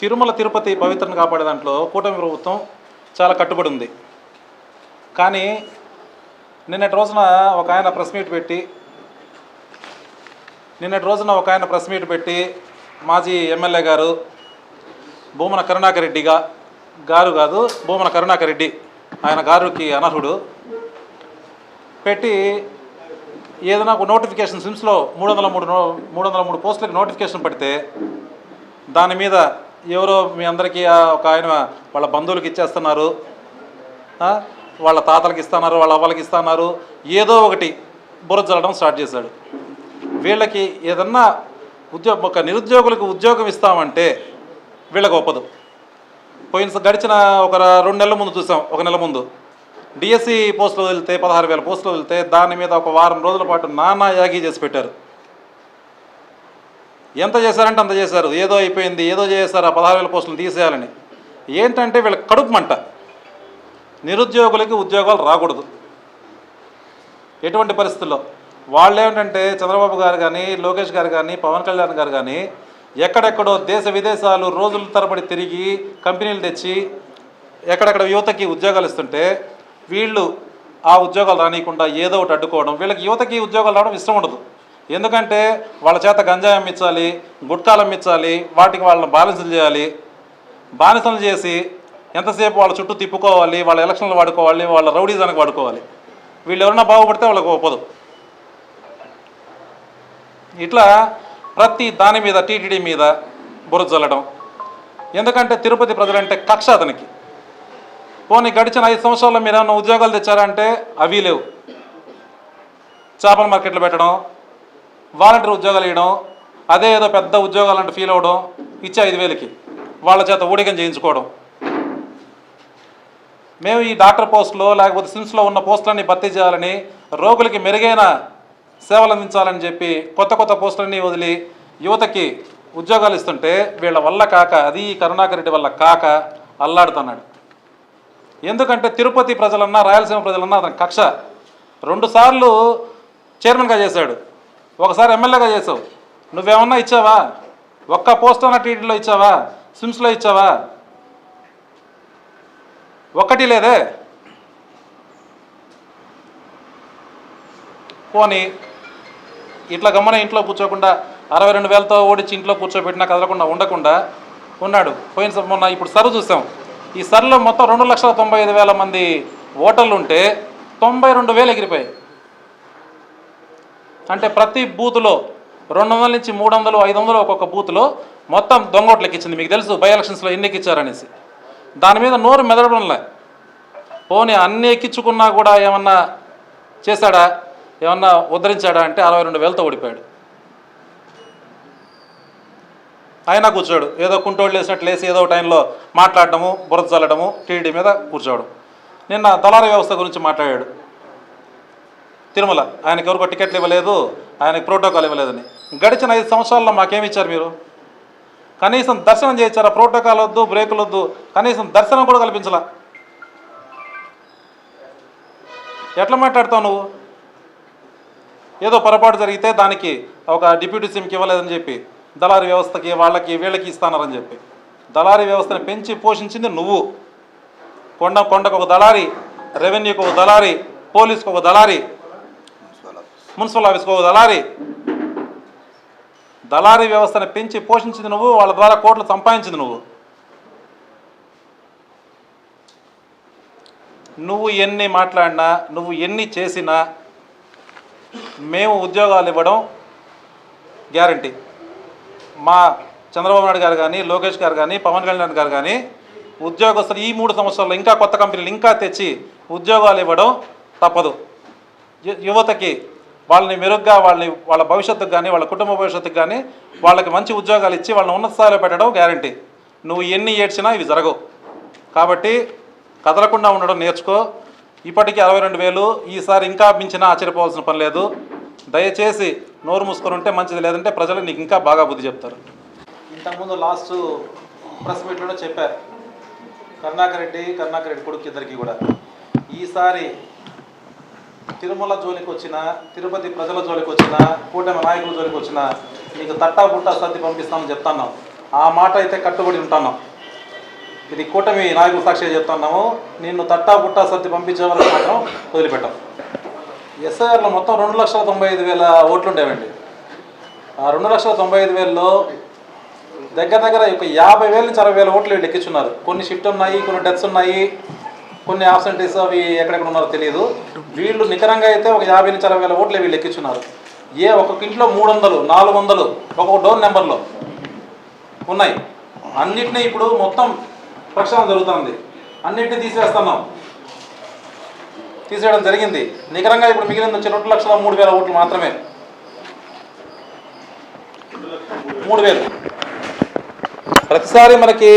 తిరుమల తిరుపతి పవిత్రను కాపాడే దాంట్లో కూటమి ప్రభుత్వం చాలా కట్టుబడి ఉంది. కానీ నిన్నటి రోజున ఒక ఆయన ప్రెస్ మీట్ పెట్టి మాజీ ఎమ్మెల్యే గారు భూమన కరుణాకర్ రెడ్డి భూమన కరుణాకర్ రెడ్డి ఆయన గారికి అనర్హుడు పెట్టి ఏదైనా ఒక నోటిఫికేషన్ సిమ్స్లో 303 పోస్టులకి నోటిఫికేషన్ పడితే దాని మీద ఎవరో మీ అందరికీ ఒక ఆయన వాళ్ళ బంధువులకి ఇచ్చేస్తున్నారు, వాళ్ళ తాతలకి ఇస్తున్నారు, వాళ్ళ అవ్వలకి ఇస్తున్నారు, ఏదో ఒకటి బురద జల్లడం స్టార్ట్ చేశాడు. వీళ్ళకి ఏదన్నా ఒక నిరుద్యోగులకు ఉద్యోగం ఇస్తామంటే వీళ్ళకి ఒప్పదు. గడిచిన ఒక 2 నెలల ముందు చూసాం, 1 నెల ముందు డిఎస్సి పోస్టులు వదిలితే 16,000 పోస్టులు వదిలితే దాని మీద ఒక వారం రోజుల పాటు నానా యాగి చేసి పెట్టారు. ఎంత చేశారంటే అంత చేశారు, ఏదో అయిపోయింది, ఏదో చేశారు, ఆ 16,000 పోస్టులు తీసేయాలని. ఏంటంటే వీళ్ళకి కడుపు మంట, నిరుద్యోగులకి ఉద్యోగాలు రాకూడదు. ఎటువంటి పరిస్థితుల్లో వాళ్ళు ఏమిటంటే చంద్రబాబు గారు కానీ, లోకేష్ గారు కానీ, పవన్ కళ్యాణ్ గారు కానీ ఎక్కడెక్కడో దేశ విదేశాలు రోజుల తరబడి తిరిగి కంపెనీలు తెచ్చి ఎక్కడెక్కడ యువతకి ఉద్యోగాలు ఇస్తుంటే వీళ్ళు ఆ ఉద్యోగాలు రానియకుండా ఏదో ఒకటి అడ్డుకోవడం. వీళ్ళకి యువతకి ఉద్యోగాలు రావడం ఇష్టం ఉండదు. ఎందుకంటే వాళ్ళ చేత గంజాయి అమ్మించాలి, గుట్కాలు అమ్మించాలి, వాటికి వాళ్ళని బానిసలు చేయాలి. బానిసలు చేసి ఎంతసేపు వాళ్ళ చుట్టూ తిప్పుకోవాలి, వాళ్ళ ఎలక్షన్లు వాడుకోవాలి, వాళ్ళ రౌడీజానికి వాడుకోవాలి. వీళ్ళు ఎవరైనా బాగుపడితే వాళ్ళకి ఒప్పదు. ఇట్లా ప్రతి దాని మీద టీటీడీ మీద బురద చల్లడం. ఎందుకంటే తిరుపతి ప్రజలంటే కక్ష అతనికి. పోనీ గడిచిన 5 సంవత్సరాల్లో మీరు ఏమన్నా ఉద్యోగాలు తెచ్చారంటే అవి లేవు. చేపల మార్కెట్లు పెట్టడం, వాలంటీర్ ఉద్యోగాలు ఇవ్వడం, అదే ఏదో పెద్ద ఉద్యోగాలు అంటే ఫీల్ అవ్వడం, ఇచ్చే 5,000కి వాళ్ళ చేత ఊడిగం చేయించుకోవడం. మేము ఈ డాక్టర్ పోస్టులో లేకపోతే సిమ్స్లో ఉన్న పోస్టులన్నీ భర్తీ చేయాలని, రోగులకి మెరుగైన సేవలు అందించాలని చెప్పి కొత్త పోస్టులన్నీ వదిలి యువతకి ఉద్యోగాలు ఇస్తుంటే వీళ్ళ వల్ల కాక, అది కరుణాకర్ రెడ్డి వల్ల కాక అల్లాడుతున్నాడు. ఎందుకంటే తిరుపతి ప్రజలన్నా, రాయలసీమ ప్రజలన్నా అతని కక్ష. 2 సార్లు చైర్మన్గా చేశాడు, ఒకసారి ఎమ్మెల్యేగా చేసావు. నువ్వేమన్నా ఇచ్చావా? ఒక్క పోస్ట్ అన్న టీటీడీలో ఇచ్చావా? సిమ్స్లో ఇచ్చావా? ఒక్కటి లేదే. పోనీ ఇట్లా గమ్మన ఇంట్లో కూర్చోకుండా 62,000తో ఓడించి ఇంట్లో కూర్చోబెట్టినా కదలకుండా ఉండకుండా ఉన్నాడు. మొన్న ఇప్పుడు సర్వ్ చూసాం. ఈ సర్లో మొత్తం 2,95,000 మంది ఓటర్లు ఉంటే 92,000 ఎగిరిపోయాయి. అంటే ప్రతి బూత్లో 200 నుంచి 300, 500 ఒక్కొక్క బూత్లో మొత్తం దొంగోట్లు ఎక్కించింది. మీకు తెలుసు బై ఎలక్షన్స్లో ఎన్ని ఎక్కించారనేసి. దాని మీద నోరు మెదడంలే. పోనీ అన్ని ఎక్కించుకున్నా కూడా ఏమన్నా చేశాడా, ఏమన్నా ఉద్ధరించాడా అంటే 62,000తో ఓడిపోయాడు. అయినా కూర్చోడు, ఏదో కుంటోళ్ళు వేసినట్లు వేసి ఏదో టైంలో మాట్లాడటము, బురద చల్లడము, టీడీ మీద కూర్చోవడం. నిన్న దళారీ వ్యవస్థ గురించి మాట్లాడాడు. తిరుమల ఆయనకి ఎవరికో టికెట్లు ఇవ్వలేదు, ఆయనకి ప్రోటోకాల్ ఇవ్వలేదని. గడిచిన 5 సంవత్సరాల్లో మాకేమి ఇచ్చారు మీరు? కనీసం దర్శనం చేయించారా? ప్రోటోకాల్ వద్దు, బ్రేకులు వద్దు, కనీసం దర్శనం కూడా కల్పించలా. ఎట్లా మాట్లాడతావు నువ్వు? ఏదో పొరపాటు జరిగితే దానికి ఒక డిప్యూటీ సీఎంకి ఇవ్వలేదని చెప్పి దళారీ వ్యవస్థకి వాళ్ళకి వీళ్ళకి ఇస్తానని చెప్పి దళారీ వ్యవస్థని పెంచి పోషించింది నువ్వు. కొండకు ఒక దళారీ, రెవెన్యూకి ఒక దళారీ, పోలీస్కి ఒక దళారీ, మున్సిపల్ ఆఫీస్కి ఒక దళారీ. దళారీ వ్యవస్థని పెంచి పోషించింది నువ్వు, వాళ్ళ ద్వారా కోట్లు సంపాదించింది నువ్వు. నువ్వు ఎన్ని మాట్లాడినా, నువ్వు ఎన్ని చేసినా మేము ఉద్యోగాలు ఇవ్వడం గ్యారంటీ. మా చంద్రబాబు నాయుడు గారు కానీ, లోకేష్ గారు కానీ, పవన్ కళ్యాణ్ గారు కానీ ఉద్యోగస్తులు ఈ 3 సంవత్సరాల్లో ఇంకా కొత్త కంపెనీలు ఇంకా తెచ్చి ఉద్యోగాలు ఇవ్వడం తప్పదు. యువతకి వాళ్ళని మెరుగ్గా వాళ్ళ భవిష్యత్తుకు కానీ, వాళ్ళ కుటుంబ భవిష్యత్తుకు కానీ వాళ్ళకి మంచి ఉద్యోగాలు ఇచ్చి వాళ్ళని ఉన్నత స్థాయిలో పెట్టడం గ్యారంటీ. నువ్వు ఎన్ని ఏడ్చినా ఇవి జరగవు. కాబట్టి కదలకుండా ఉండడం నేర్చుకో. ఇప్పటికీ 62,000, ఈసారి ఇంకా మించినా ఆశ్చర్యపోవాల్సిన పని లేదు. దయచేసి నోరు మూసుకొని ఉంటే మంచిది, లేదంటే ప్రజలు నీకు ఇంకా బాగా బుద్ధి చెప్తారు. ఇంతకుముందు లాస్ట్ ప్రెస్ మీట్లో చెప్పారు కరుణాకర్ రెడ్డి కొడుకు ఇద్దరికి కూడా ఈసారి తిరుమల జోలికి వచ్చినా, తిరుపతి ప్రజల జోలికి వచ్చినా, కూటమి నాయకుల జోలికి వచ్చినా నీకు తట్టా బుట్టా సర్ది పంపిస్తామని చెప్తున్నాం. ఆ మాట అయితే కట్టుబడి ఉంటున్నాం. ఇది కూటమి నాయకుల సాక్షిగా చెప్తున్నాము. నిన్ను తట్టా పుట్టా సర్ది పంపించే వరకు మాత్రం వదిలిపెట్టాం. ఎస్ఐఆర్లో మొత్తం 2,95,000 ఓట్లు ఉండేవండి. ఆ 2,95,000లో దగ్గర ఒక 50,000 నుంచి 60,000 ఓట్లు వీళ్ళు ఎక్కించున్నారు. కొన్ని షిఫ్ట్ ఉన్నాయి, కొన్ని డెత్స్ ఉన్నాయి, కొన్ని ఆబ్సెంటీస్ అవి ఎక్కడెక్కడ ఉన్నారో తెలియదు. వీళ్ళు నికరంగా అయితే ఒక 50,000 నుంచి 60,000 ఓట్లే వీళ్ళు ఎక్కించున్నారు. ఒక్కొక్క ఇంట్లో 300, 400 ఒక్కొక్క డోర్ నెంబర్లో ఉన్నాయి. అన్నిటినీ ఇప్పుడు మొత్తం ప్రక్షాళన జరుగుతుంది. అన్నింటినీ తీసేయడం జరిగింది. నికరంగా ఇప్పుడు మిగిలింది వచ్చి 2,03,000 ఓట్లు మాత్రమే. 3,000 ప్రతిసారి మనకి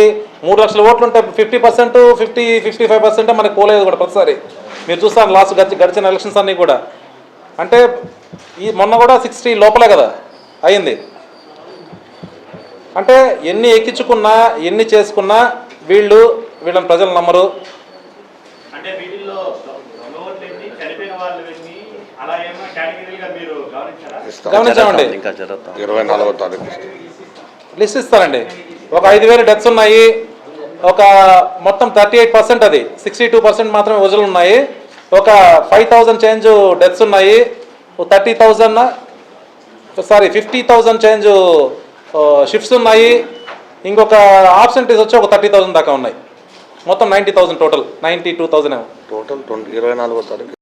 3 లక్షల ఓట్లు ఉంటే 50%, 55% మనకి పోలేదు కూడా ప్రతిసారి. మీరు చూస్తాను లాస్ట్ గడిచిన ఎలక్షన్స్ అన్నీ కూడా. అంటే ఈ మొన్న కూడా 60 లోపలే కదా అయింది. అంటే ఎన్ని ఎక్కించుకున్నా ఎన్ని చేసుకున్నా వీళ్ళని ప్రజలు నమ్మరు. గమనించామండి. 24వ తారీఖు లిస్ట్ ఇస్తారండి. ఒక 5,000 డెత్స్ ఉన్నాయి, ఒక మొత్తం 38%, అది 62% మాత్రమే వజులు ఉన్నాయి. ఒక 5,000 చేంజ్ డెత్స్ ఉన్నాయి, 50,000 చేంజ్ షిఫ్ట్స్ ఉన్నాయి. ఇంకొక ఆబ్సెంటీస్ వచ్చి ఒక 30,000 దాకా ఉన్నాయి. మొత్తం 90,000 టోటల్, 92,000 టోటల్ 24వ తారీఖు